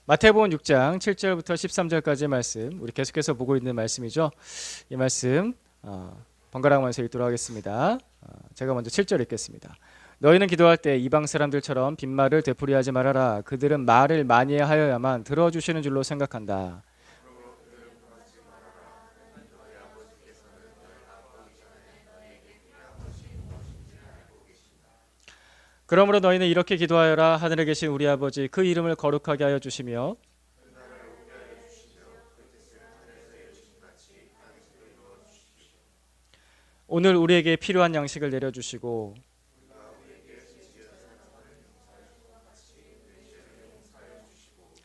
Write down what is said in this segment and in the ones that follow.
마태복음 6장 7절부터 13절까지의 말씀, 우리 계속해서 보고 있는 말씀이죠. 이 말씀 번갈아가면서 읽도록 하겠습니다. 제가 먼저 7절 읽겠습니다. 너희는 기도할 때 이방 사람들처럼 빈말을 되풀이하지 말아라. 그들은 말을 많이 하여야만 들어주시는 줄로 생각한다. 그러므로 너희는 이렇게 기도하여라. 하늘에 계신 우리 아버지, 그 이름을 거룩하게 하여 주시며 오늘 우리에게 필요한 양식을 내려주시고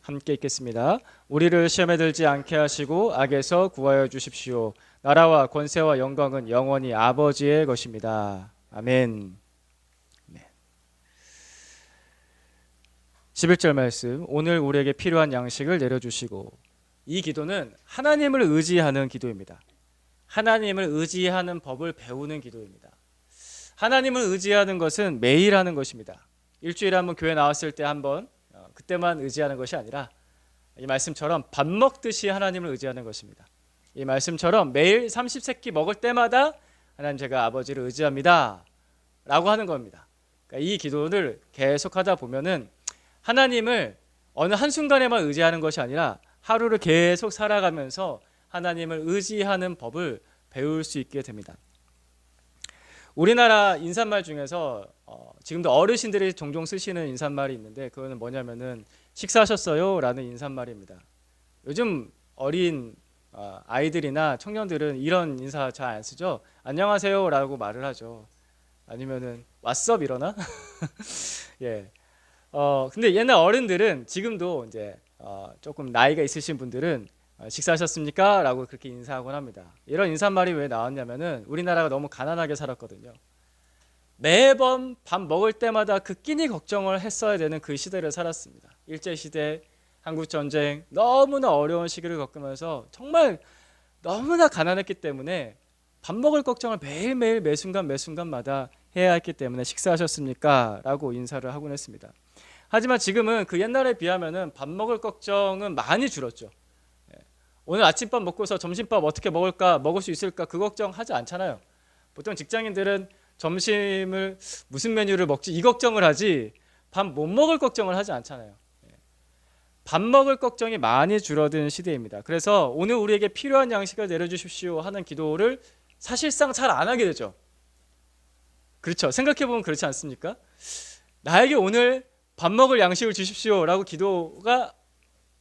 함께 읽겠습니다. 우리를 시험에 들지 않게 하시고 악에서 구하여 주십시오. 나라와 권세와 영광은 영원히 아버지의 것입니다. 아멘. 11절 말씀, 오늘 우리에게 필요한 양식을 내려주시고. 이 기도는 하나님을 의지하는 기도입니다. 하나님을 의지하는 법을 배우는 기도입니다. 하나님을 의지하는 것은 매일 하는 것입니다. 일주일에 한번 교회 나왔을 때 한번 그때만 의지하는 것이 아니라 이 말씀처럼 밥 먹듯이 하나님을 의지하는 것입니다. 이 말씀처럼 매일 30세끼 먹을 때마다 하나님, 제가 아버지를 의지합니다 라고 하는 겁니다. 그러니까 이 기도를 계속하다 보면은 하나님을 어느 한순간에만 의지하는 것이 아니라 하루를 계속 살아가면서 하나님을 의지하는 법을 배울 수 있게 됩니다. 우리나라 인사말 중에서 지금도 어르신들이 종종 쓰시는 인사말이 있는데, 그거는 뭐냐면은 식사하셨어요? 라는 인사말입니다. 요즘 어린 아이들이나 청년들은 이런 인사 잘 안 쓰죠. 안녕하세요 라고 말을 하죠. 아니면은 왓썹 이러나? 예. 근데 옛날 어른들은 지금도 이제 조금 나이가 있으신 분들은 식사하셨습니까? 라고 그렇게 인사하곤 합니다. 이런 인사말이 왜 나왔냐면은 우리나라가 너무 가난하게 살았거든요. 매번 밥 먹을 때마다 그 끼니 걱정을 했어야 되는 그 시대를 살았습니다. 일제시대, 한국전쟁, 너무나 어려운 시기를 겪으면서 정말 너무나 가난했기 때문에 밥 먹을 걱정을 매일매일 매순간마다 해야 했기 때문에 식사하셨습니까? 라고 인사를 하곤 했습니다. 하지만 지금은 그 옛날에 비하면은 밥 먹을 걱정은 많이 줄었죠. 오늘 아침밥 먹고서 점심밥 어떻게 먹을까, 먹을 수 있을까, 그 걱정 하지 않잖아요. 보통 직장인들은 점심을 무슨 메뉴를 먹지 이 걱정을 하지 밥 못 먹을 걱정을 하지 않잖아요. 밥 먹을 걱정이 많이 줄어든 시대입니다. 그래서 오늘 우리에게 필요한 양식을 내려주십시오 하는 기도를 사실상 잘 안 하게 되죠. 그렇죠. 생각해보면 그렇지 않습니까? 나에게 오늘 밥 먹을 양식을 주십시오 라고 기도가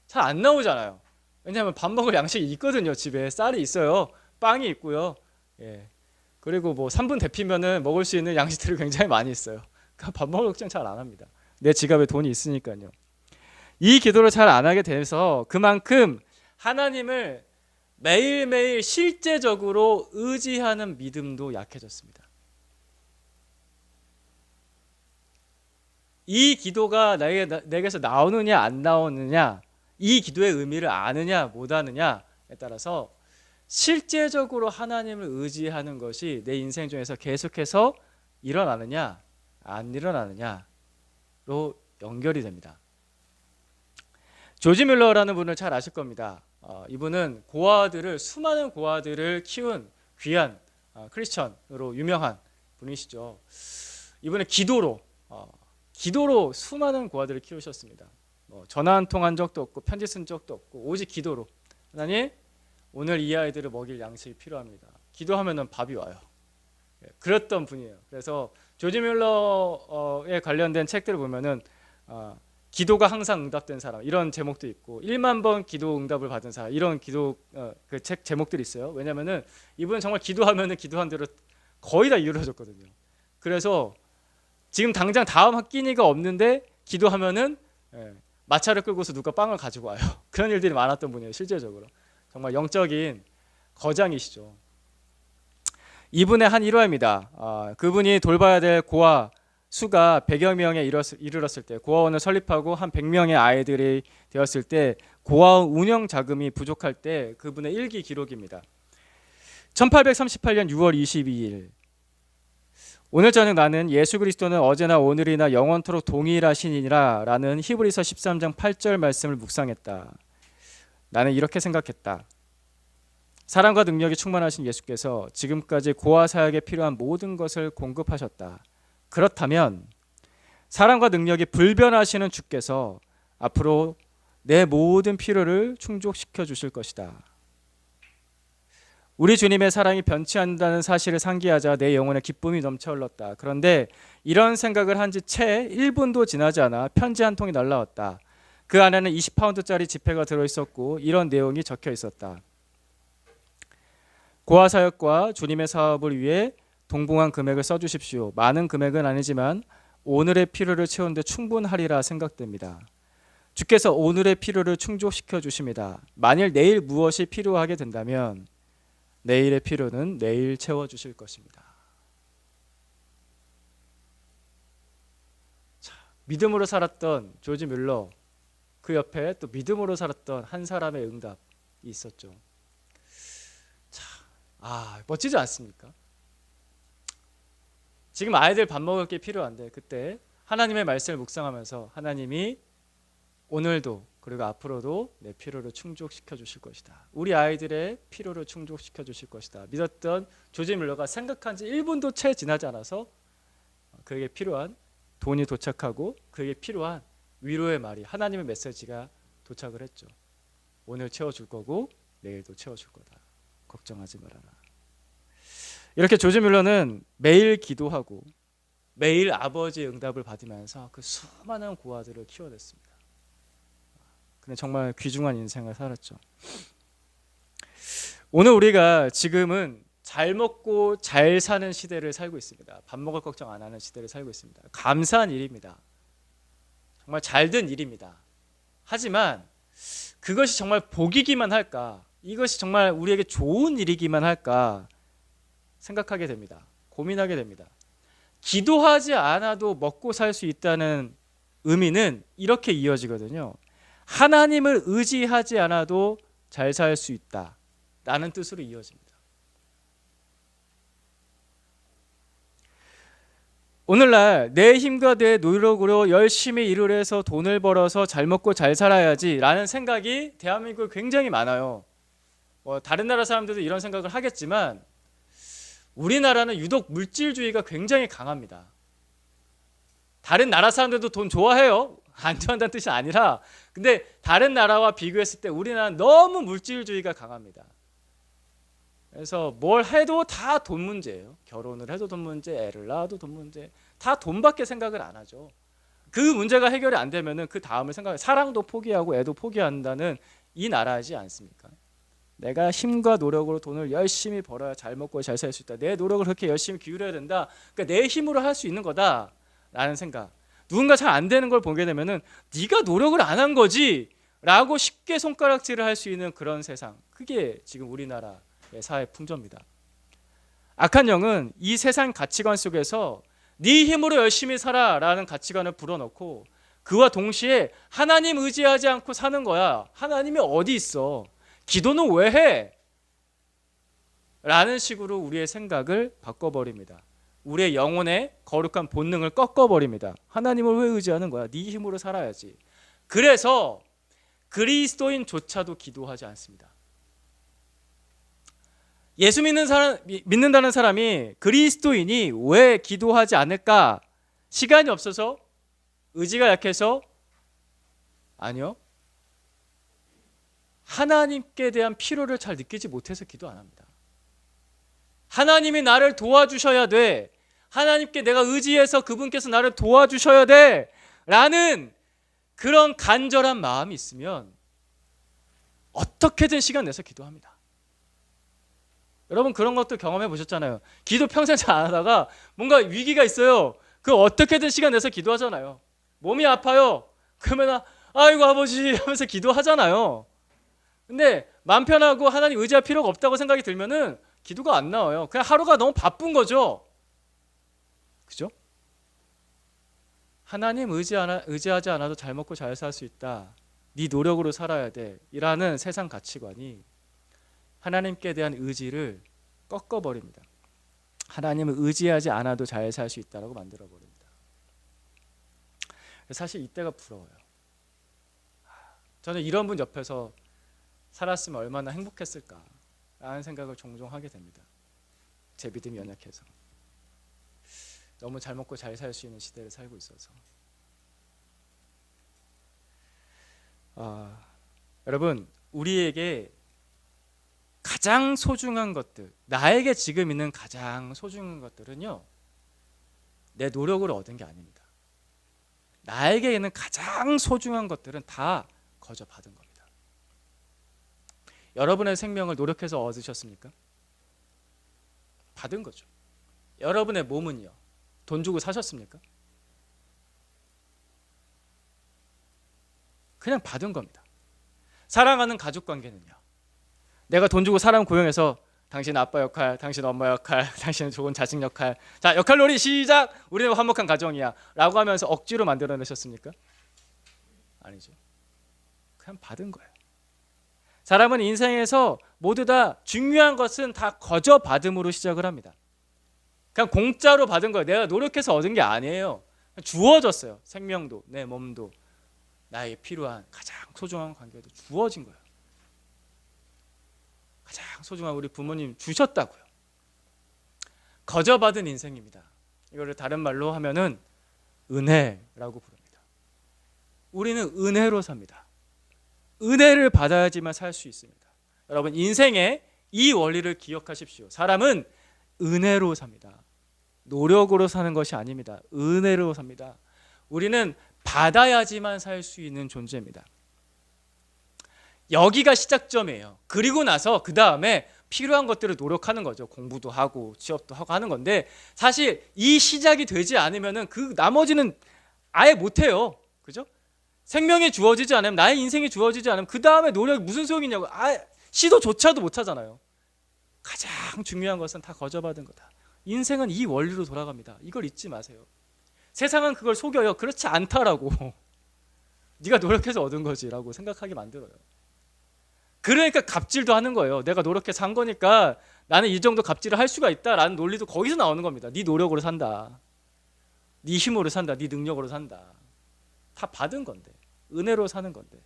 잘 안 나오잖아요. 왜냐하면 밥 먹을 양식이 있거든요. 집에 쌀이 있어요. 빵이 있고요. 예. 그리고 뭐 3분 데피면은 먹을 수 있는 양식들이 굉장히 많이 있어요. 그러니까 밥 먹을 걱정 잘 안 합니다. 내 지갑에 돈이 있으니까요. 이 기도를 잘 안 하게 돼서 그만큼 하나님을 매일매일 실제적으로 의지하는 믿음도 약해졌습니다. 이 기도가 내게서 나오느냐 안 나오느냐, 이 기도의 의미를 아느냐 못 아느냐에 따라서 실제적으로 하나님을 의지하는 것이 내 인생 중에서 계속해서 일어나느냐 안 일어나느냐로 연결이 됩니다. 조지 뮬러라는 분을 잘 아실 겁니다. 이분은 수많은 고아들을 키운 귀한 크리스천으로 유명한 분이시죠. 이분은 기도로 수많은 고아들을 키우셨습니다. 전화 한 통 한 적도 없고 편지 쓴 적도 없고 오직 기도로, 하나님 오늘 이 아이들을 먹일 양식이 필요합니다. 기도하면은 밥이 와요. 그랬던 분이에요. 그래서 조지 뮬러에 관련된 책들을 보면은 기도가 항상 응답된 사람 이런 제목도 있고 1만 번 기도 응답을 받은 사람 이런 기도 그 책 제목들이 있어요. 왜냐면은 이분은 정말 기도하면은 기도한 대로 거의 다 이루어졌거든요. 그래서 지금 당장 다음 학기니가 없는데 기도하면은 마차를 끌고서 누가 빵을 가지고 와요. 그런 일들이 많았던 분이에요. 실제적으로 정말 영적인 거장이시죠. 이분의 한 일화입니다. 그분이 돌봐야 될 고아 수가 100여 명에 이르렀을 때, 고아원을 설립하고 한 100명의 아이들이 되었을 때 고아원 운영 자금이 부족할 때 그분의 일기 기록입니다. 1838년 6월 22일 오늘 저녁 나는 예수 그리스도는 어제나 오늘이나 영원토록 동일하시니라 라는 히브리서 13장 8절 말씀을 묵상했다. 나는 이렇게 생각했다. 사랑과 능력이 충만하신 예수께서 지금까지 고아 사역에 필요한 모든 것을 공급하셨다. 그렇다면 사랑과 능력이 불변하시는 주께서 앞으로 내 모든 필요를 충족시켜 주실 것이다. 우리 주님의 사랑이 변치 않는다는 사실을 상기하자 내 영혼에 기쁨이 넘쳐 흘렀다. 그런데 이런 생각을 한 지 채 1분도 지나지 않아 편지 한 통이 날라왔다. 그 안에는 20파운드짜리 지폐가 들어있었고 이런 내용이 적혀 있었다. 고아 사역과 주님의 사업을 위해 동봉한 금액을 써주십시오. 많은 금액은 아니지만 오늘의 필요를 채우는 데 충분하리라 생각됩니다. 주께서 오늘의 필요를 충족시켜 주십니다. 만일 내일 무엇이 필요하게 된다면 내일의 필요는 내일 채워주실 것입니다. 자, 믿음으로 살았던 조지 뮬러, 그 옆에 또 믿음으로 살았던 한 사람의 응답이 있었죠. 자, 멋지지 않습니까? 지금 아이들 밥 먹을 게 필요한데 그때 하나님의 말씀을 묵상하면서 하나님이 오늘도 그리고 앞으로도 내 필요를 충족시켜 주실 것이다. 우리 아이들의 필요를 충족시켜 주실 것이다. 믿었던 조지 뮬러가 생각한 지 1분도 채 지나지 않아서 그에게 필요한 돈이 도착하고 그에게 필요한 위로의 말이, 하나님의 메시지가 도착을 했죠. 오늘 채워줄 거고 내일도 채워줄 거다. 걱정하지 말아라. 이렇게 조지 뮬러는 매일 기도하고 매일 아버지의 응답을 받으면서 그 수많은 고아들을 키워냈습니다. 근데 정말 귀중한 인생을 살았죠. 오늘 우리가 지금은 잘 먹고 잘 사는 시대를 살고 있습니다. 밥 먹을 걱정 안 하는 시대를 살고 있습니다. 감사한 일입니다. 정말 잘된 일입니다. 하지만 그것이 정말 복이기만 할까? 이것이 정말 우리에게 좋은 일이기만 할까? 생각하게 됩니다. 고민하게 됩니다. 기도하지 않아도 먹고 살 수 있다는 의미는 이렇게 이어지거든요. 하나님을 의지하지 않아도 잘 살 수 있다 라는 뜻으로 이어집니다. 오늘날 내 힘과 내 노력으로 열심히 일을 해서 돈을 벌어서 잘 먹고 잘 살아야지 라는 생각이 대한민국에 굉장히 많아요. 다른 나라 사람들도 이런 생각을 하겠지만 우리나라는 유독 물질주의가 굉장히 강합니다. 다른 나라 사람들도 돈 좋아해요. 안 좋아한다는 뜻이 아니라, 근데 다른 나라와 비교했을 때 우리나라는 너무 물질주의가 강합니다. 그래서 뭘 해도 다 돈 문제예요. 결혼을 해도 돈 문제, 애를 낳아도 돈 문제, 다 돈밖에 생각을 안 하죠. 그 문제가 해결이 안 되면은 그 다음을 생각해. 사랑도 포기하고 애도 포기한다는 이 나라이지 않습니까? 내가 힘과 노력으로 돈을 열심히 벌어야 잘 먹고 잘 살 수 있다. 내 노력을 그렇게 열심히 기울여야 된다. 그러니까 내 힘으로 할 수 있는 거다라는 생각. 누군가 잘 안 되는 걸 보게 되면은 네가 노력을 안 한 거지라고 쉽게 손가락질을 할 수 있는 그런 세상. 그게 지금 우리나라의 사회 풍조입니다. 악한 영은 이 세상 가치관 속에서 네 힘으로 열심히 살아라는 가치관을 불어넣고 그와 동시에 하나님 의지하지 않고 사는 거야. 하나님이 어디 있어? 기도는 왜 해? 라는 식으로 우리의 생각을 바꿔버립니다. 우리의 영혼의 거룩한 본능을 꺾어버립니다. 하나님을 왜 의지하는 거야? 네 힘으로 살아야지. 그래서 그리스도인조차도 기도하지 않습니다. 예수 믿는다는 사람이 그리스도인이 왜 기도하지 않을까? 시간이 없어서? 의지가 약해서? 아니요. 하나님께 대한 필요를 잘 느끼지 못해서 기도 안 합니다. 하나님이 나를 도와주셔야 돼. 하나님께 내가 의지해서 그분께서 나를 도와주셔야 돼. 라는 그런 간절한 마음이 있으면 어떻게든 시간 내서 기도합니다. 여러분 그런 것도 경험해 보셨잖아요. 기도 평생 잘 안 하다가 뭔가 위기가 있어요. 그 어떻게든 시간 내서 기도하잖아요. 몸이 아파요. 그러면 아이고 아버지 하면서 기도하잖아요. 근데 마음 편하고 하나님 의지할 필요가 없다고 생각이 들면은 기도가 안 나와요. 그냥 하루가 너무 바쁜 거죠. 그죠? 하나님 의지하지 않아도 잘 먹고 잘 살 수 있다. 네 노력으로 살아야 돼. 이라는 세상 가치관이 하나님께 대한 의지를 꺾어버립니다. 하나님을 의지하지 않아도 잘 살 수 있다라고 만들어 버립니다. 사실 이때가 부러워요. 저는 이런 분 옆에서 살았으면 얼마나 행복했을까라는 생각을 종종 하게 됩니다. 제 믿음이 연약해서 너무 잘 먹고 잘 살 수 있는 시대를 살고 있어서. 여러분, 우리에게 가장 소중한 것들, 나에게 지금 있는 가장 소중한 것들은요, 내 노력으로 얻은 게 아닙니다. 나에게 있는 가장 소중한 것들은 다 거저 받은 겁니다. 여러분의 생명을 노력해서 얻으셨습니까? 받은 거죠. 여러분의 몸은요, 돈 주고 사셨습니까? 그냥 받은 겁니다. 사랑하는 가족 관계는요, 내가 돈 주고 사람 고용해서 당신 아빠 역할, 당신 엄마 역할, 당신은 좋은 자식 역할, 자 역할놀이 시작, 우리는 화목한 가정이야 라고 하면서 억지로 만들어내셨습니까? 아니죠. 그냥 받은 거예요. 사람은 인생에서 모두 다 중요한 것은 다 거저 받음으로 시작을 합니다. 그냥 공짜로 받은 거예요. 내가 노력해서 얻은 게 아니에요. 주어졌어요. 생명도, 내 몸도, 나에게 필요한 가장 소중한 관계도 주어진 거예요. 가장 소중한 우리 부모님 주셨다고요. 거저 받은 인생입니다. 이거를 다른 말로 하면은 은혜라고 부릅니다. 우리는 은혜로 삽니다. 은혜를 받아야지만 살 수 있습니다. 여러분, 인생의 이 원리를 기억하십시오. 사람은 은혜로 삽니다. 노력으로 사는 것이 아닙니다. 은혜로 삽니다. 우리는 받아야지만 살 수 있는 존재입니다. 여기가 시작점이에요. 그리고 나서 그 다음에 필요한 것들을 노력하는 거죠. 공부도 하고 취업도 하고 하는 건데, 사실 이 시작이 되지 않으면은 그 나머지는 아예 못해요. 그죠? 생명이 주어지지 않으면, 나의 인생이 주어지지 않으면 그 다음에 노력이 무슨 소용이 있냐고. 시도조차도 못 하잖아요. 가장 중요한 것은 다 거저받은 거다. 인생은 이 원리로 돌아갑니다. 이걸 잊지 마세요. 세상은 그걸 속여요. 그렇지 않다라고. 네가 노력해서 얻은 거지라고 생각하게 만들어요. 그러니까 갑질도 하는 거예요. 내가 노력해서 산 거니까 나는 이 정도 갑질을 할 수가 있다라는 논리도 거기서 나오는 겁니다. 네 노력으로 산다, 네 힘으로 산다, 네 능력으로 산다. 다 받은 건데, 은혜로 사는 건데.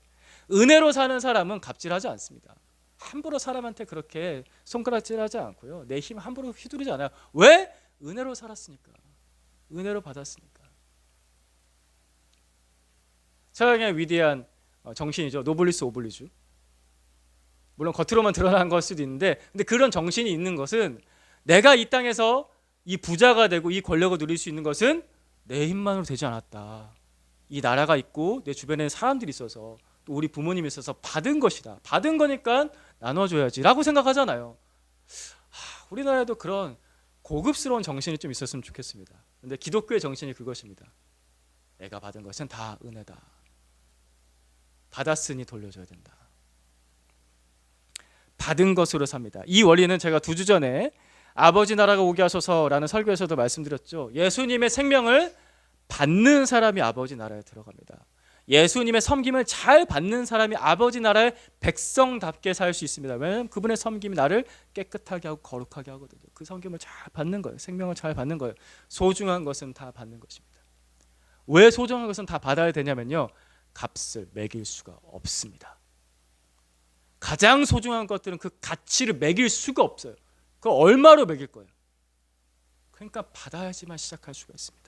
은혜로 사는 사람은 갑질하지 않습니다. 함부로 사람한테 그렇게 손가락질하지 않고요, 내 힘 함부로 휘두르지 않아요. 왜? 은혜로 살았으니까, 은혜로 받았으니까. 서양의 위대한 정신이죠. 노블리스 오블리주. 물론 겉으로만 드러난 걸 수도 있는데, 근데 그런 정신이 있는 것은, 내가 이 땅에서 이 부자가 되고 이 권력을 누릴 수 있는 것은 내 힘만으로 되지 않았다. 이 나라가 있고 내 주변에 사람들이 있어서, 또 우리 부모님이 있어서 받은 것이다. 받은 거니까 나눠줘야지 라고 생각하잖아요. 우리나라에도 그런 고급스러운 정신이 좀 있었으면 좋겠습니다. 근데 기독교의 정신이 그것입니다. 내가 받은 것은 다 은혜다. 받았으니 돌려줘야 된다. 받은 것으로 삽니다. 이 원리는 제가 2주 전에 아버지 나라가 오게 하소서라는 설교에서도 말씀드렸죠. 예수님의 생명을 받는 사람이 아버지 나라에 들어갑니다. 예수님의 섬김을 잘 받는 사람이 아버지 나라의 백성답게 살 수 있습니다. 왜냐하면 그분의 섬김이 나를 깨끗하게 하고 거룩하게 하거든요. 그 섬김을 잘 받는 거예요. 생명을 잘 받는 거예요. 소중한 것은 다 받는 것입니다. 왜 소중한 것은 다 받아야 되냐면요, 값을 매길 수가 없습니다. 가장 소중한 것들은 그 가치를 매길 수가 없어요. 그걸 얼마로 매길 거예요? 그러니까 받아야지만 시작할 수가 있습니다.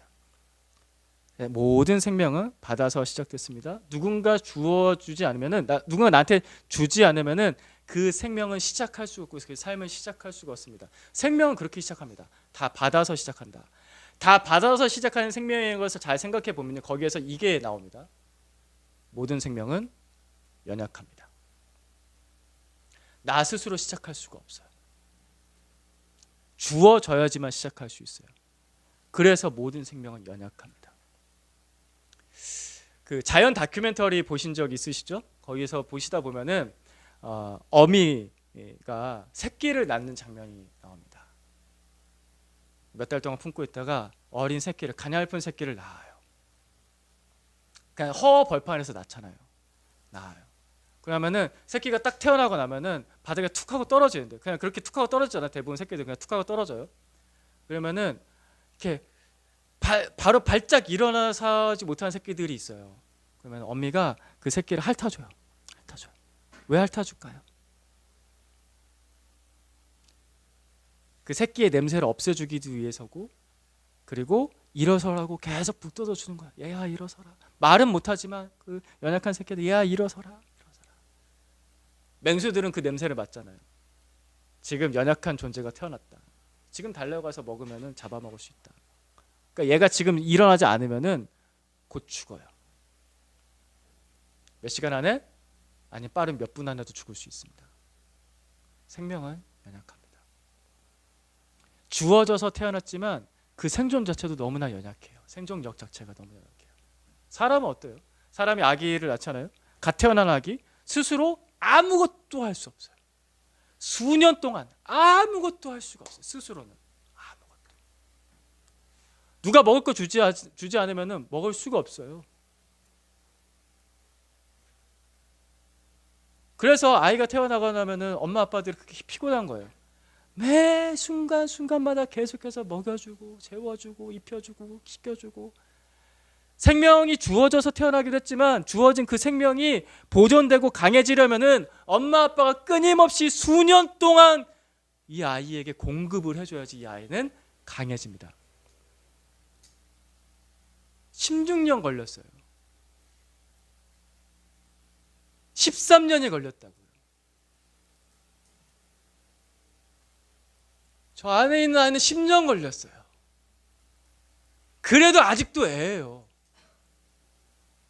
모든 생명은 받아서 시작됐습니다. 누군가 주어주지 않으면은, 누군가 나한테 주지 않으면은 그 생명은 시작할 수 없고 그 삶을 시작할 수가 없습니다. 생명은 그렇게 시작합니다. 다 받아서 시작한다. 다 받아서 시작하는 생명인 것을 잘 생각해 보면 거기에서 이게 나옵니다. 모든 생명은 연약합니다. 나 스스로 시작할 수가 없어요. 주어져야지만 시작할 수 있어요. 그래서 모든 생명은 연약합니다. 그 자연 다큐멘터리 보신 적 있으시죠? 거기서 보시다 보면은 어미가 새끼를 낳는 장면이 나옵니다. 몇 달 동안 품고 있다가 어린 새끼를, 가냘픈 새끼를 낳아요. 그냥 허 벌판에서 낳잖아요. 낳아요. 그러면은 새끼가 딱 태어나고 나면은 바닥에 툭 하고 떨어지는데, 그냥 그렇게 툭 하고 떨어지잖아요. 대부분 새끼들 그냥 툭 하고 떨어져요. 그러면은 이렇게 바로 발작 일어나지 못하는 새끼들이 있어요. 그러면 어미가 그 새끼를 핥아줘요. 핥아줘요. 왜 핥아줄까요? 그 새끼의 냄새를 없애주기 위해서고, 그리고 일어서라고 계속 북돋워 주는 거야. 얘야 일어서라. 말은 못하지만 그 연약한 새끼들 얘야 일어서라. 일어서라. 맹수들은 그 냄새를 맡잖아요. 지금 연약한 존재가 태어났다. 지금 달려가서 먹으면은 잡아먹을 수 있다. 그러니까 얘가 지금 일어나지 않으면은 곧 죽어요. 몇 시간 안에? 아니 빠른 몇 분 안에도 죽을 수 있습니다. 생명은 연약합니다. 주어져서 태어났지만 그 생존 자체도 너무나 연약해요. 생존력 자체가 너무 연약해요. 사람은 어때요? 사람이 아기를 낳잖아요. 갓 태어난 아기 스스로 아무것도 할 수 없어요. 수년 동안 아무것도 할 수가 없어요. 스스로는 아무것도. 누가 먹을 거 주지 않으면 먹을 수가 없어요. 그래서 아이가 태어나고 나면은 엄마 아빠들이 그렇게 피곤한 거예요. 매 순간순간마다 계속해서 먹여주고 재워주고 입혀주고 씻겨주고. 생명이 주어져서 태어나기도 했지만 주어진 그 생명이 보존되고 강해지려면은 엄마 아빠가 끊임없이 수년 동안 이 아이에게 공급을 해줘야지 이 아이는 강해집니다. 16년 걸렸어요. 13년이 걸렸다고요. 저 안에 있는 아이는 10년 걸렸어요. 그래도 아직도 애예요.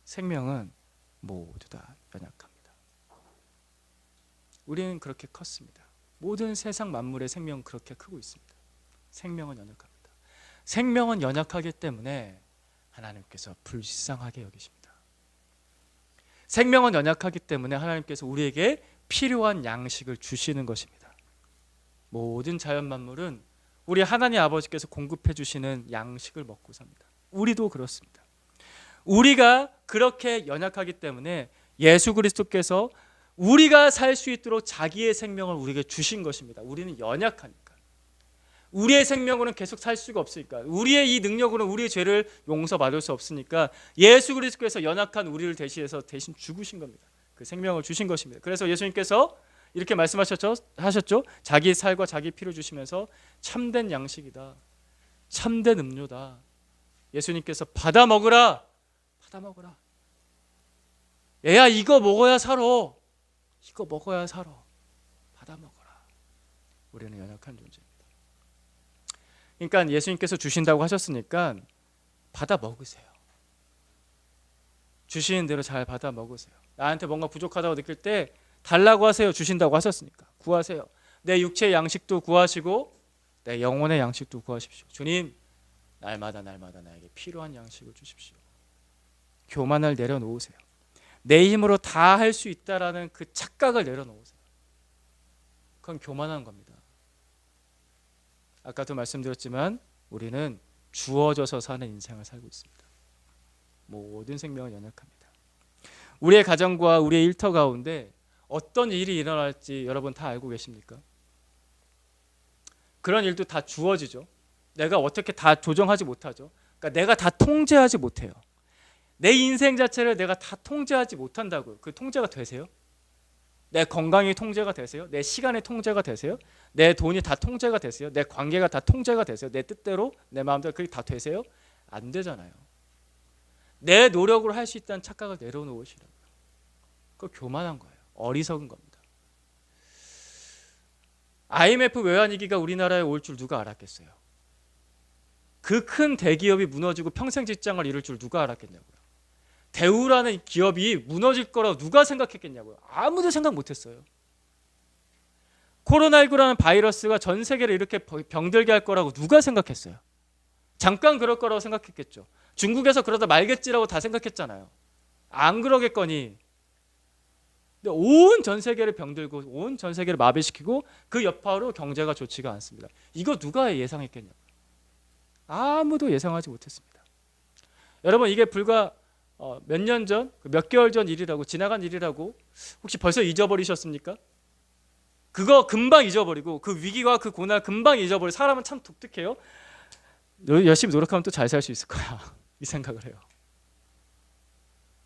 생명은 모두 다 연약합니다. 우리는 그렇게 컸습니다. 모든 세상 만물의 생명은 그렇게 크고 있습니다. 생명은 연약합니다. 생명은 연약하기 때문에 하나님께서 불쌍하게 여기십니다. 생명은 연약하기 때문에 하나님께서 우리에게 필요한 양식을 주시는 것입니다. 모든 자연 만물은 우리 하나님 아버지께서 공급해 주시는 양식을 먹고 삽니다. 우리도 그렇습니다. 우리가 그렇게 연약하기 때문에 예수 그리스도께서 우리가 살 수 있도록 자기의 생명을 우리에게 주신 것입니다. 우리는 연약하니까. 우리의 생명으로는 계속 살 수가 없으니까. 우리의 이 능력으로는 우리의 죄를 용서받을 수 없으니까 예수 그리스도께서 연약한 우리를 대신해서 대신 죽으신 겁니다. 그 생명을 주신 것입니다. 그래서 예수님께서 이렇게 말씀하셨죠. 자기 살과 자기 피를 주시면서 참된 양식이다. 참된 음료다. 예수님께서 받아 먹으라. 받아 먹으라. 얘야 이거 먹어야 살아. 이거 먹어야 살아. 받아 먹어라. 우리는 연약한 존재입니다. 그러니까 예수님께서 주신다고 하셨으니까 받아 먹으세요. 주시는 대로 잘 받아 먹으세요. 나한테 뭔가 부족하다고 느낄 때 달라고 하세요. 주신다고 하셨으니까 구하세요. 내 육체의 양식도 구하시고 내 영혼의 양식도 구하십시오. 주님, 날마다 나에게 필요한 양식을 주십시오. 교만을 내려놓으세요. 내 힘으로 다 할 수 있다라는 그 착각을 내려놓으세요. 그건 교만한 겁니다. 아까도 말씀드렸지만 우리는 주어져서 사는 인생을 살고 있습니다. 모든 생명은 연약합니다. 우리의 가정과 우리의 일터 가운데 어떤 일이 일어날지 여러분 다 알고 계십니까? 그런 일도 다 주어지죠. 내가 어떻게 다 조정하지 못하죠. 그러니까 내가 다 통제하지 못해요. 내 인생 자체를 내가 다 통제하지 못한다고요. 그 통제가 되세요? 내 건강이 통제가 되세요? 내 시간이 통제가 되세요? 내 돈이 다 통제가 되세요? 내 관계가 다 통제가 되세요? 내 뜻대로 내 마음대로 그게 다 되세요? 안 되잖아요. 내 노력으로 할 수 있다는 착각을 내려놓으시라고요. 그거 교만한 거예요. 어리석은 겁니다. IMF 외환위기가 우리나라에 올 줄 누가 알았겠어요? 그 큰 대기업이 무너지고 평생 직장을 잃을 줄 누가 알았겠냐고요. 대우라는 기업이 무너질 거라고 누가 생각했겠냐고요. 아무도 생각 못했어요. 코로나19라는 바이러스가 전 세계를 이렇게 병들게 할 거라고 누가 생각했어요. 잠깐 그럴 거라고 생각했겠죠. 중국에서 그러다 말겠지라고 다 생각했잖아요. 안 그러겠거니. 근데 온 전 세계를 병들고 온 전 세계를 마비시키고 그 여파로 경제가 좋지가 않습니다. 이거 누가 예상했겠냐고요. 아무도 예상하지 못했습니다. 여러분 이게 불과 몇 년 전, 몇 개월 전 일이라고, 지나간 일이라고 혹시 벌써 잊어버리셨습니까? 그거 금방 잊어버리고 그 위기와 그 고난 금방 잊어버리고, 사람은 참 독특해요. 열심히 노력하면 또 잘 살 수 있을 거야. 이 생각을 해요.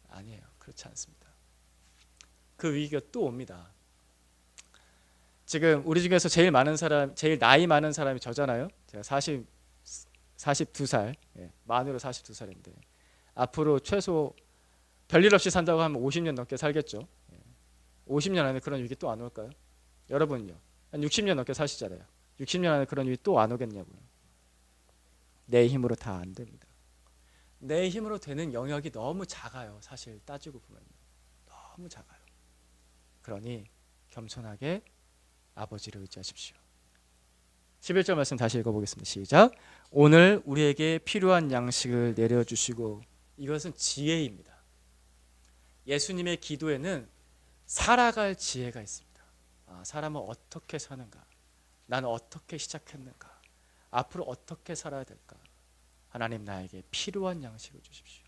아니에요. 그렇지 않습니다. 그 위기가 또 옵니다. 지금 우리 중에서 제일 나이 많은 사람이 저잖아요. 제가 42살, 만으로 42살인데 앞으로 최소 별일 없이 산다고 하면 50년 넘게 살겠죠. 50년 안에 그런 위기 또 안 올까요? 여러분요. 한 60년 넘게 사시잖아요. 60년 안에 그런 위기 또 안 오겠냐고요. 내 힘으로 다 안 됩니다. 내 힘으로 되는 영역이 너무 작아요. 사실 따지고 보면 너무 작아요. 그러니 겸손하게 아버지를 의지하십시오. 11절 말씀 다시 읽어보겠습니다. 시작. 오늘 우리에게 필요한 양식을 내려주시고. 이것은 지혜입니다. 예수님의 기도에는 살아갈 지혜가 있습니다. 사람은 어떻게 사는가? 나는 어떻게 시작했는가? 앞으로 어떻게 살아야 될까? 하나님, 나에게 필요한 양식을 주십시오.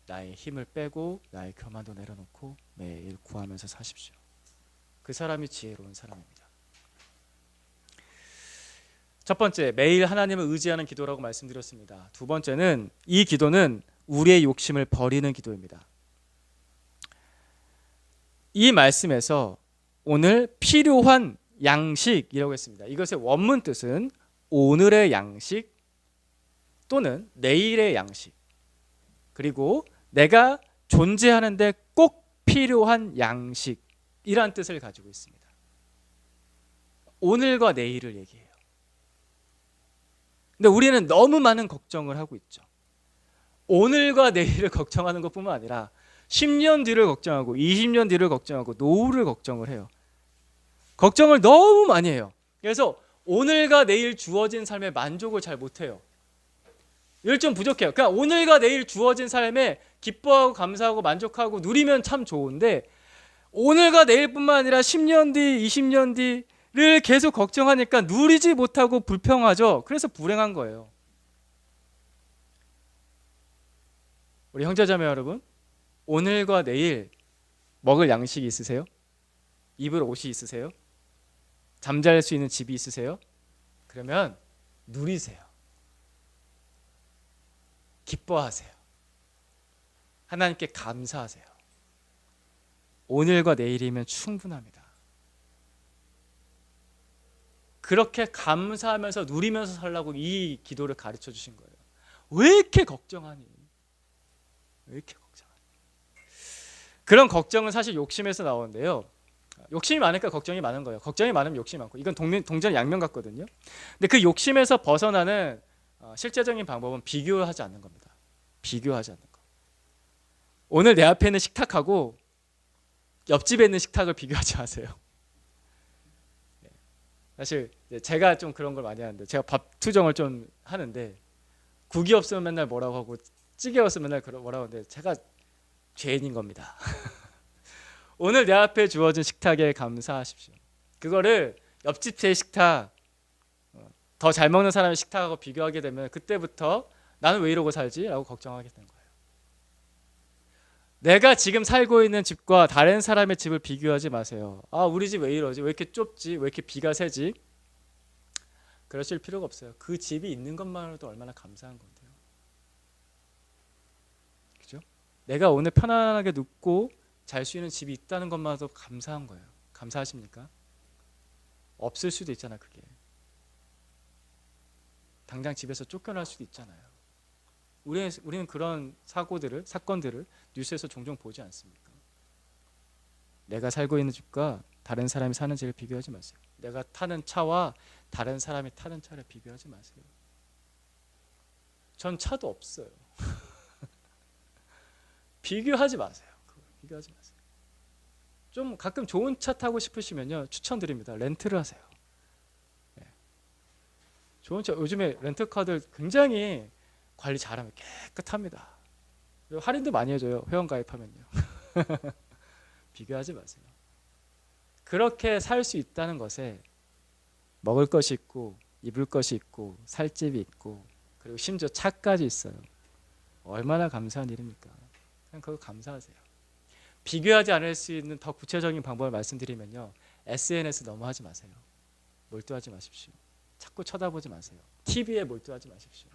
나의 힘을 빼고 나의 교만도 내려놓고 매일 구하면서 사십시오. 그 사람이 지혜로운 사람입니다. 첫 번째, 매일 하나님을 의지하는 기도라고 말씀드렸습니다. 두 번째는, 이 기도는 우리의 욕심을 버리는 기도입니다. 이 말씀에서 오늘 필요한 양식이라고 했습니다. 이것의 원문 뜻은 오늘의 양식 또는 내일의 양식, 그리고 내가 존재하는데 꼭 필요한 양식이란 뜻을 가지고 있습니다. 오늘과 내일을 얘기해요. 근데 우리는 너무 많은 걱정을 하고 있죠. 오늘과 내일을 걱정하는 것뿐만 아니라 10년 뒤를 걱정하고 20년 뒤를 걱정하고 노후를 걱정을 해요. 걱정을 너무 많이 해요. 그래서 오늘과 내일 주어진 삶에 만족을 잘 못해요. 이럴 좀 부족해요. 그러니까 오늘과 내일 주어진 삶에 기뻐하고 감사하고 만족하고 누리면 참 좋은데, 오늘과 내일뿐만 아니라 10년 뒤, 20년 뒤를 계속 걱정하니까 누리지 못하고 불평하죠. 그래서 불행한 거예요. 우리 형제자매 여러분, 오늘과 내일 먹을 양식이 있으세요? 입을 옷이 있으세요? 잠잘 수 있는 집이 있으세요? 그러면 누리세요. 기뻐하세요. 하나님께 감사하세요. 오늘과 내일이면 충분합니다. 그렇게 감사하면서 누리면서 살라고 이 기도를 가르쳐 주신 거예요. 왜 이렇게 걱정하니? 왜 이렇게 걱정하니? 그런 걱정은 사실 욕심에서 나오는데요. 욕심이 많으니까 걱정이 많은 거예요. 걱정이 많으면 욕심이 많고, 이건 동전 양면 같거든요. 근데 그 욕심에서 벗어나는 실제적인 방법은 비교하지 않는 겁니다. 비교하지 않는 거. 오늘 내 앞에 있는 식탁하고 옆집에 있는 식탁을 비교하지 마세요. 사실 제가 좀 그런 걸 많이 하는데, 제가 밥 투정을 좀 하는데, 국이 없으면 맨날 뭐라고 하고 찌개 없으면 맨날 뭐라고 하는데, 제가 죄인인 겁니다. 오늘 내 앞에 주어진 식탁에 감사하십시오. 그거를 옆집 제 식탁, 더 잘 먹는 사람의 식탁하고 비교하게 되면 그때부터 나는 왜 이러고 살지? 라고 걱정하게 되는 거예요. 내가 지금 살고 있는 집과 다른 사람의 집을 비교하지 마세요. 우리 집 왜 이러지? 왜 이렇게 좁지? 왜 이렇게 비가 새지? 그러실 필요가 없어요. 그 집이 있는 것만으로도 얼마나 감사한 건데요. 그죠? 내가 오늘 편안하게 눕고 잘 수 있는 집이 있다는 것만으로도 감사한 거예요. 감사하십니까? 없을 수도 있잖아, 그게. 당장 집에서 쫓겨날 수도 있잖아요. 우리는 그런 사건들을 뉴스에서 종종 보지 않습니까? 내가 살고 있는 집과 다른 사람이 사는 집을 비교하지 마세요. 내가 타는 차와 다른 사람이 타는 차를 비교하지 마세요. 전 차도 없어요. 비교하지 마세요. 비교하지 마세요. 좀 가끔 좋은 차 타고 싶으시면요, 추천드립니다. 렌트를 하세요. 네. 좋은 차, 요즘에 렌트카들 굉장히 관리 잘하면 깨끗합니다. 그리고 할인도 많이 해줘요. 회원 가입하면요. 비교하지 마세요. 그렇게 살 수 있다는 것에 먹을 것이 있고 입을 것이 있고 살 집이 있고 그리고 심지어 차까지 있어요. 얼마나 감사한 일입니까? 그냥 그거 감사하세요. 비교하지 않을 수 있는 더 구체적인 방법을 말씀드리면요, SNS 너무 하지 마세요. 몰두하지 마십시오. 자꾸 쳐다보지 마세요. TV에 몰두하지 마십시오.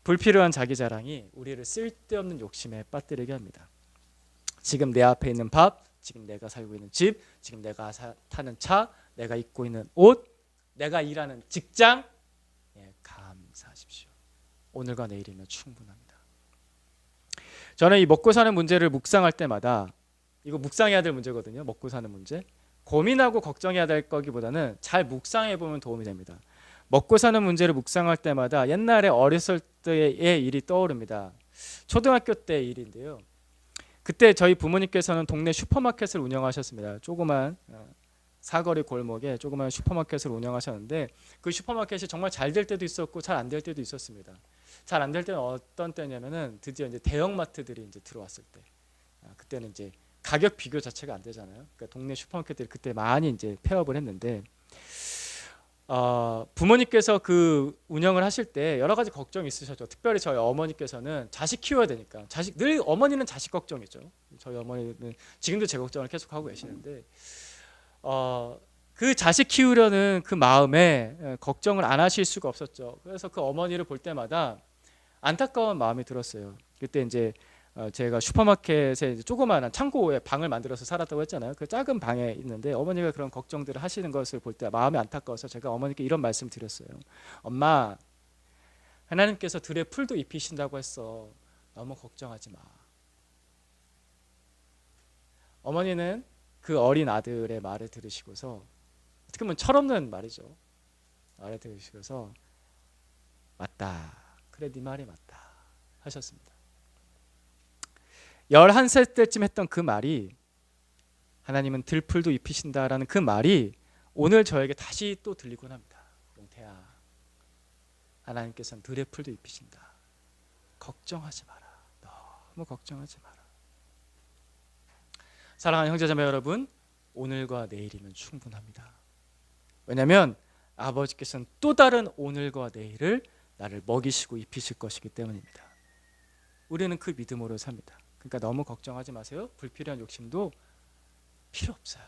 불필요한 자기 자랑이 우리를 쓸데없는 욕심에 빠뜨리게 합니다. 지금 내 앞에 있는 밥, 지금 내가 살고 있는 집, 지금 내가 타는 차, 내가 입고 있는 옷, 내가 일하는 직장, 감사하십시오. 오늘과 내일이면 충분합니다. 저는 이 먹고 사는 문제를 묵상할 때마다, 이거 묵상해야 될 문제거든요. 먹고 사는 문제. 고민하고 걱정해야 될 거기보다는 잘 묵상해 보면 도움이 됩니다. 먹고 사는 문제를 묵상할 때마다 옛날에 어렸을 때의 일이 떠오릅니다. 초등학교 때 일인데요. 그때 저희 부모님께서는 동네 슈퍼마켓을 운영하셨습니다. 조그만 사거리 골목에 조그만 슈퍼마켓을 운영하셨는데 그 슈퍼마켓이 정말 잘 될 때도 있었고 잘 안 될 때도 있었습니다. 잘 안 될 때는 어떤 때냐면은 드디어 이제 대형마트들이 이제 들어왔을 때, 그때는 이제 가격 비교 자체가 안 되잖아요. 그러니까 동네 슈퍼마켓들이 그때 많이 이제 폐업을 했는데, 부모님께서 그 운영을 하실 때 여러 가지 걱정이 있으셨죠. 특별히 저희 어머니께서는 자식 키워야 되니까, 늘 어머니는 자식 걱정이죠. 저희 어머니는 지금도 제 걱정을 계속 하고 계시는데, 그 자식 키우려는 그 마음에 걱정을 안 하실 수가 없었죠. 그래서 그 어머니를 볼 때마다 안타까운 마음이 들었어요. 그때 이제 제가 슈퍼마켓에 이제 조그마한 창고에 방을 만들어서 살았다고 했잖아요. 그 작은 방에 있는데 어머니가 그런 걱정들을 하시는 것을 볼 때 마음이 안타까워서 제가 어머니께 이런 말씀 드렸어요. 엄마, 하나님께서 들에 풀도 입히신다고 했어. 너무 걱정하지 마. 어머니는 그 어린 아들의 말을 들으시고서, 어떻게 보면 철없는 말이죠. 말을 들으시고서 맞다. 그래, 네 말이 맞다 하셨습니다. 11살 때쯤 했던 그 말이, 하나님은 들풀도 입히신다라는 그 말이 오늘 저에게 다시 또 들리곤 합니다. 용태야, 하나님께서는 들의 풀도 입히신다. 걱정하지 마라. 너무 걱정하지 마라. 사랑하는 형제자매 여러분, 오늘과 내일이면 충분합니다. 왜냐하면 아버지께서는 또 다른 오늘과 내일을 나를 먹이시고 입히실 것이기 때문입니다. 우리는 그 믿음으로 삽니다. 그러니까 너무 걱정하지 마세요. 불필요한 욕심도 필요 없어요.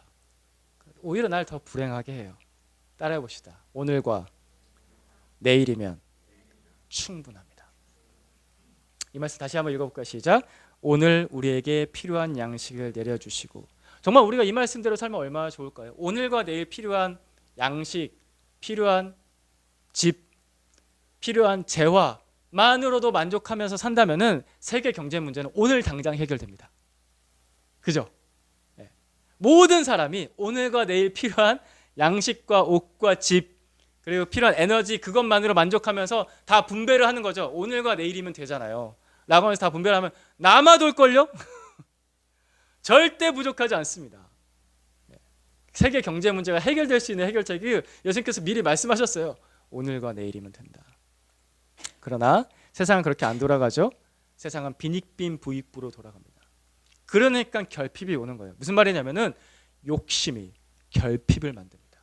오히려 날 더 불행하게 해요. 따라해 봅시다. 오늘과 내일이면 충분합니다. 이 말씀 다시 한번 읽어볼까요? 시작. 오늘 우리에게 필요한 양식을 내려주시고. 정말 우리가 이 말씀대로 살면 얼마나 좋을까요? 오늘과 내일 필요한 양식, 필요한 집, 필요한 재화만으로도 만족하면서 산다면은 세계 경제 문제는 오늘 당장 해결됩니다. 그죠? 네. 모든 사람이 오늘과 내일 필요한 양식과 옷과 집, 그리고 필요한 에너지, 그것만으로 만족하면서 다 분배를 하는 거죠. 오늘과 내일이면 되잖아요 라고 하면서 다 분배를 하면 남아돌걸요? 절대 부족하지 않습니다. 세계 경제 문제가 해결될 수 있는 해결책이 예수님께서 미리 말씀하셨어요. 오늘과 내일이면 된다. 그러나 세상은 그렇게 안 돌아가죠. 세상은 빈익빈 부익부로 돌아갑니다. 그러니까 결핍이 오는 거예요. 무슨 말이냐면은 욕심이 결핍을 만듭니다.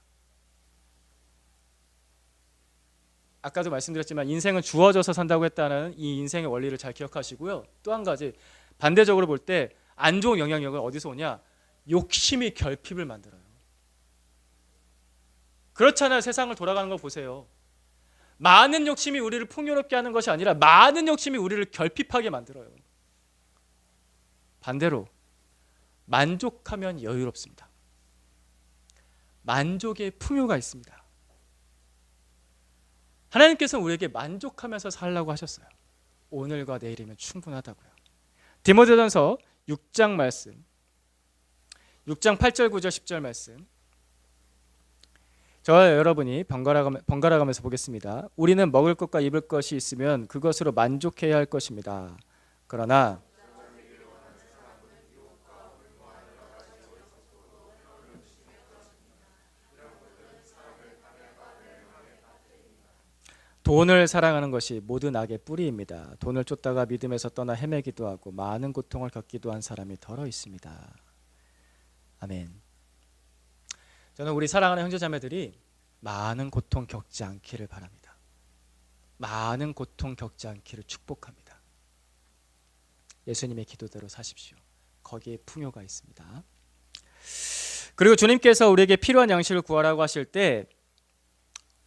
아까도 말씀드렸지만 인생은 주어져서 산다고 했다는 이 인생의 원리를 잘 기억하시고요. 또 한 가지, 반대적으로 볼 때 안 좋은 영향력은 어디서 오냐? 욕심이 결핍을 만들어요. 그렇잖아요. 세상을 돌아가는 걸 보세요. 많은 욕심이 우리를 풍요롭게 하는 것이 아니라 많은 욕심이 우리를 결핍하게 만들어요. 반대로 만족하면 여유롭습니다. 만족의 풍요가 있습니다. 하나님께서는 우리에게 만족하면서 살라고 하셨어요. 오늘과 내일이면 충분하다고요. 디모데전서 6장 말씀, 6장 8절 9절 10절 말씀, 저와 여러분이 번갈아 가면서 보겠습니다. 우리는 먹을 것과 입을 것이 있으면 그것으로 만족해야 할 것입니다. 그러나 돈을 사랑하는 것이 모든 악의 뿌리입니다. 돈을 쫓다가 믿음에서 떠나 헤매기도 하고 많은 고통을 겪기도 한 사람이 더러 있습니다. 아멘. 저는 우리 사랑하는 형제자매들이 많은 고통 겪지 않기를 바랍니다. 많은 고통 겪지 않기를 축복합니다. 예수님의 기도대로 사십시오. 거기에 풍요가 있습니다. 그리고 주님께서 우리에게 필요한 양식을 구하라고 하실 때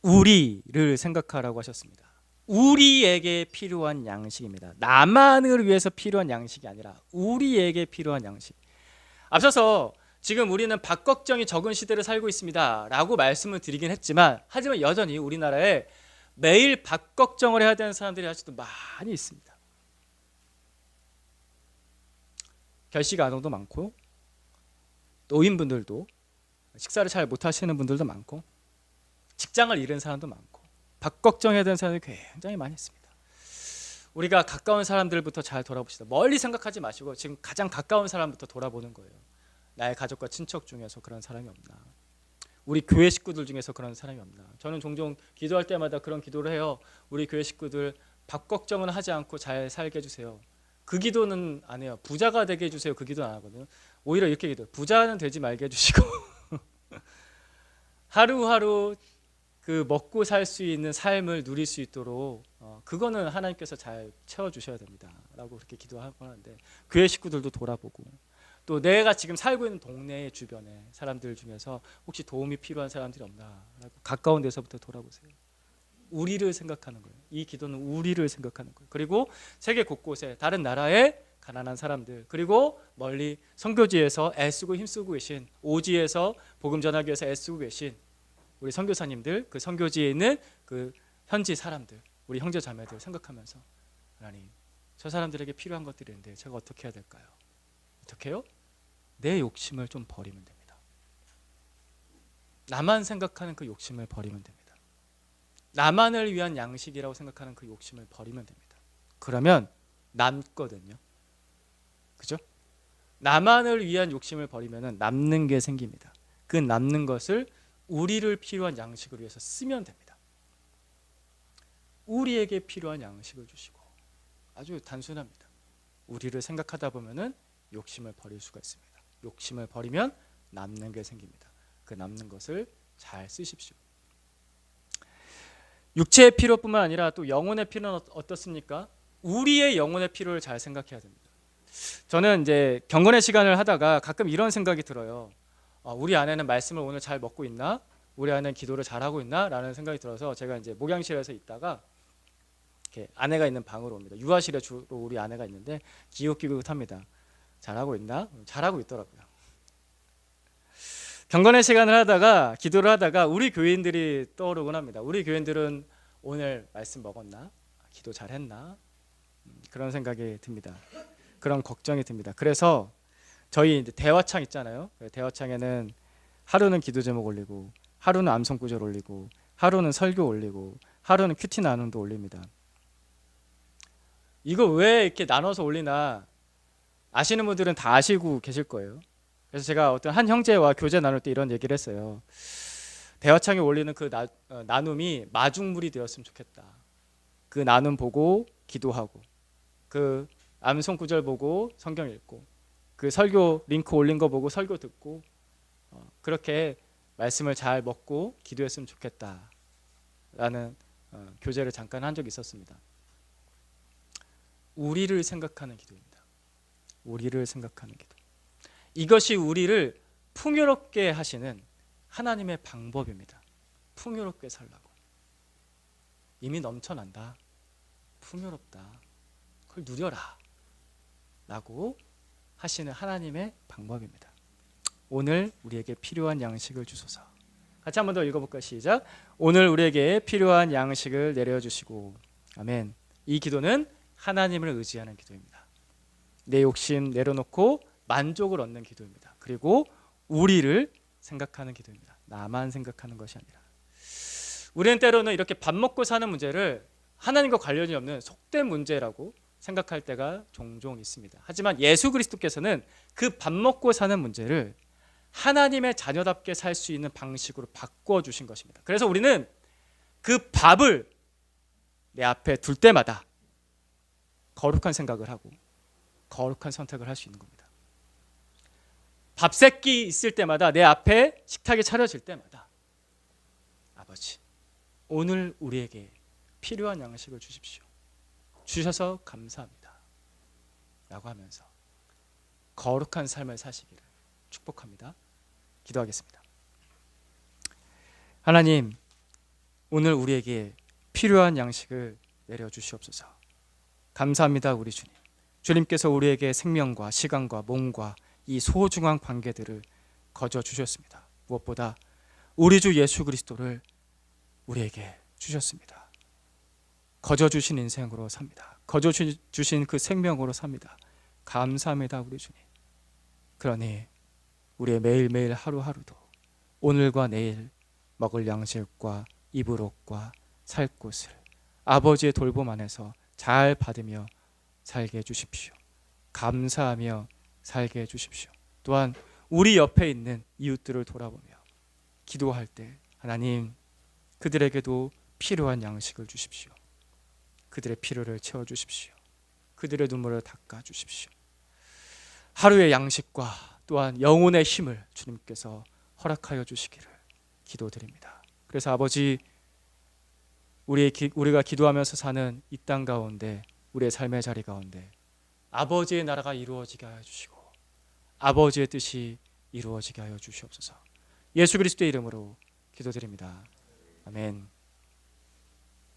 우리를 생각하라고 하셨습니다. 우리에게 필요한 양식입니다. 나만을 위해서 필요한 양식이 아니라 우리에게 필요한 양식. 앞서서 지금 우리는 밥 걱정이 적은 시대를 살고 있습니다 라고 말씀을 드리긴 했지만, 하지만 여전히 우리나라에 매일 밥 걱정을 해야 되는 사람들이 아직도 많이 있습니다. 결식 아동도 많고, 노인분들도 식사를 잘 못하시는 분들도 많고, 직장을 잃은 사람도 많고, 밥 걱정해야 되는 사람들이 굉장히 많이 있습니다. 우리가 가까운 사람들부터 잘 돌아봅시다. 멀리 생각하지 마시고 지금 가장 가까운 사람부터 돌아보는 거예요. 나의 가족과 친척 중에서 그런 사람이 없나? 우리 교회 식구들 중에서 그런 사람이 없나? 저는 종종 기도할 때마다 그런 기도를 해요. 우리 교회 식구들 밥 걱정은 하지 않고 잘 살게 해주세요. 그 기도는 안 해요. 부자가 되게 해주세요. 그 기도는 안 하거든요. 오히려 이렇게 기도해요. 부자는 되지 말게 해주시고 하루하루 그 먹고 살 수 있는 삶을 누릴 수 있도록 그거는 하나님께서 잘 채워주셔야 됩니다 라고 그렇게 기도하고 하는데, 교회 식구들도 돌아보고, 또 내가 지금 살고 있는 동네 주변에 사람들 중에서 혹시 도움이 필요한 사람들이 없나 라고 가까운 데서부터 돌아보세요. 우리를 생각하는 거예요. 이 기도는 우리를 생각하는 거예요. 그리고 세계 곳곳에 다른 나라의 가난한 사람들, 그리고 멀리 선교지에서 애쓰고 힘쓰고 계신, 오지에서 복음 전하기 위해서 애쓰고 계신 우리 선교사님들, 그 선교지에 있는 그 현지 사람들, 우리 형제 자매들 생각하면서, 하나님, 저 사람들에게 필요한 것들이 있는데 제가 어떻게 해야 될까요? 어떻게 해요? 내 욕심을 좀 버리면 됩니다. 나만 생각하는 그 욕심을 버리면 됩니다. 나만을 위한 양식이라고 생각하는 그 욕심을 버리면 됩니다. 그러면 남거든요. 그죠? 나만을 위한 욕심을 버리면 남는 게 생깁니다. 그 남는 것을 우리를 필요한 양식을 위해서 쓰면 됩니다. 우리에게 필요한 양식을 주시고, 아주 단순합니다. 우리를 생각하다 보면은 욕심을 버릴 수가 있습니다. 욕심을 버리면 남는 게 생깁니다. 그 남는 것을 잘 쓰십시오. 육체의 필요뿐만 아니라 또 영혼의 필요는 어떻습니까? 우리의 영혼의 필요를 잘 생각해야 됩니다. 저는 이제 경건의 시간을 하다가 가끔 이런 생각이 들어요. 우리 아내는 말씀을 오늘 잘 먹고 있나? 우리 아내는 기도를 잘하고 있나? 라는 생각이 들어서 제가 이제 목양실에서 있다가 이렇게 아내가 있는 방으로 옵니다. 유아실에 주로 우리 아내가 있는데 기웃기웃합니다. 잘하고 있나? 잘하고 있더라고요. 경건의 시간을 하다가 기도를 하다가 우리 교인들이 떠오르곤 합니다. 우리 교인들은 오늘 말씀 먹었나? 기도 잘했나? 그런 생각이 듭니다. 그런 걱정이 듭니다. 그래서 저희 이제 대화창 있잖아요. 대화창에는 하루는 기도 제목 올리고, 하루는 암송 구절 올리고, 하루는 설교 올리고, 하루는 큐티 나눔도 올립니다. 이거 왜 이렇게 나눠서 올리나 아시는 분들은 다 아시고 계실 거예요. 그래서 제가 어떤 한 형제와 교제 나눌 때 이런 얘기를 했어요. 대화창에 올리는 그 나눔이 마중물이 되었으면 좋겠다. 그 나눔 보고 기도하고, 그 암송 구절 보고 성경 읽고, 그 설교 링크 올린 거 보고 설교 듣고, 그렇게 말씀을 잘 먹고 기도했으면 좋겠다라는 교제를 잠깐 한 적이 있었습니다. 우리를 생각하는 기도입니다. 우리를 생각하는 기도. 이것이 우리를 풍요롭게 하시는 하나님의 방법입니다. 풍요롭게 살라고. 이미 넘쳐난다. 풍요롭다. 그걸 누려라. 라고 하시는 하나님의 방법입니다. 오늘 우리에게 필요한 양식을 주소서. 같이 한 번 더 읽어볼까요? 시작. 오늘 우리에게 필요한 양식을 내려주시고. 아멘. 이 기도는 하나님을 의지하는 기도입니다. 내 욕심 내려놓고 만족을 얻는 기도입니다. 그리고 우리를 생각하는 기도입니다. 나만 생각하는 것이 아니라. 우리는 때로는 이렇게 밥 먹고 사는 문제를 하나님과 관련이 없는 속된 문제라고 생각할 때가 종종 있습니다. 하지만 예수 그리스도께서는 그 밥 먹고 사는 문제를 하나님의 자녀답게 살 수 있는 방식으로 바꿔 주신 것입니다. 그래서 우리는 그 밥을 내 앞에 둘 때마다 거룩한 생각을 하고 거룩한 선택을 할 수 있는 겁니다. 밥새끼 있을 때마다, 내 앞에 식탁이 차려질 때마다, 아버지, 오늘 우리에게 필요한 양식을 주십시오. 주셔서 감사합니다. 라고 하면서 거룩한 삶을 사시기를 축복합니다. 기도하겠습니다. 하나님, 오늘 우리에게 필요한 양식을 내려주시옵소서. 감사합니다 우리 주님. 주님께서 우리에게 생명과 시간과 몸과 이 소중한 관계들을 거저 주셨습니다. 무엇보다 우리 주 예수 그리스도를 우리에게 주셨습니다. 거저 주신 인생으로 삽니다. 거저 주신 그 생명으로 삽니다. 감사합니다 우리 주님. 그러니 우리의 매일매일 하루하루도 오늘과 내일 먹을 양식과 입을 옷과 살 곳을 아버지의 돌봄 안에서 잘 받으며 살게 해주십시오. 감사하며 살게 해주십시오. 또한 우리 옆에 있는 이웃들을 돌아보며 기도할 때 하나님 그들에게도 필요한 양식을 주십시오. 그들의 필요를 채워주십시오. 그들의 눈물을 닦아주십시오. 하루의 양식과 또한 영혼의 힘을 주님께서 허락하여 주시기를 기도드립니다. 그래서 아버지 우리가 기도하면서 사는 이 땅 가운데 우리의 삶의 자리 가운데 아버지의 나라가 이루어지게 하여 주시고 아버지의 뜻이 이루어지게 하여 주시옵소서. 예수 그리스도의 이름으로 기도드립니다. 아멘.